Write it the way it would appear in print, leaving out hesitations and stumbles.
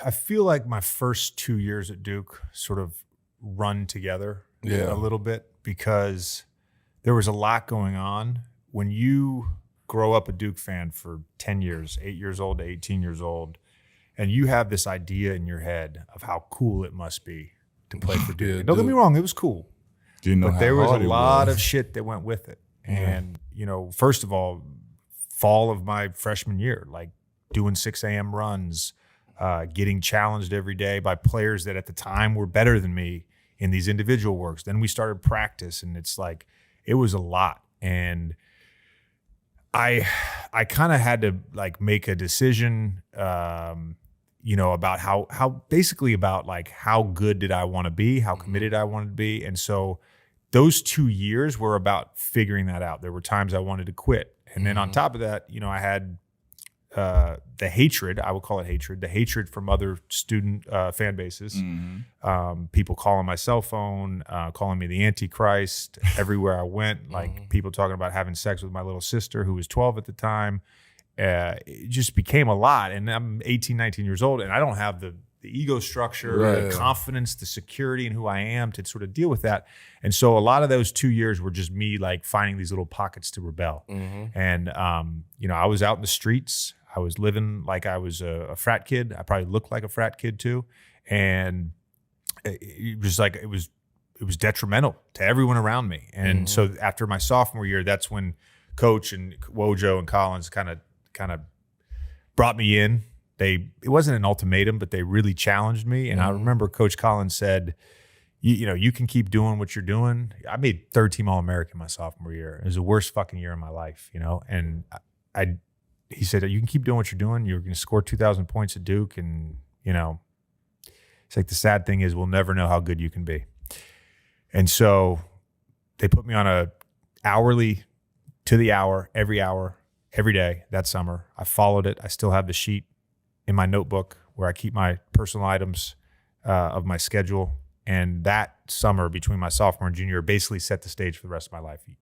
I feel like my first 2 years at Duke sort of run together Yeah. a little bit because there was a lot going on. When you grow up a Duke fan for 10 years, 8 years old to 18 years old, and you have this idea in your head of how cool it must be to play for Duke. Yeah, And don't get me Duke. wrong, it was cool. Do you know But how there was a hard it lot was? of shit that went with it. Yeah. And, first of all, fall of my freshman year, like doing 6 a.m. runs, getting challenged every day by players that at the time were better than me in these individual works. Then we started practice, and it's like, it was a lot. And I kind of had to like make a decision, about how basically about like how good did I want to be, how committed I wanted to be. And so those 2 years were about figuring that out. There were times I wanted to quit. And then on top of that, I had the hatred, I would call it hatred, the hatred from other student fan bases. People calling my cell phone, calling me the Antichrist everywhere I went, like people talking about having sex with my little sister who was 12 at the time. It just became a lot. And I'm 18, 19 years old, and I don't have the ego structure, the confidence, the security in who I am to sort of deal with that. And so a lot of those 2 years were just me like finding these little pockets to rebel. And, I was out in the streets. I was living like I was a frat kid. I probably looked like a frat kid too. And it was like, it was detrimental to everyone around me. And so after my sophomore year, that's when Coach and Wojo and Collins kind of brought me in. It wasn't an ultimatum, but they really challenged me. And I remember Coach Collins said, you can keep doing what you're doing. I made third team All-American my sophomore year. It was the worst fucking year of my life, and he said, you can keep doing what you're doing. You're going to score 2,000 points at Duke. And, it's like the sad thing is we'll never know how good you can be. And so they put me on a hourly to the hour, every day that summer. I followed it. I still have the sheet in my notebook where I keep my personal items of my schedule. And that summer between my sophomore and junior basically set the stage for the rest of my life.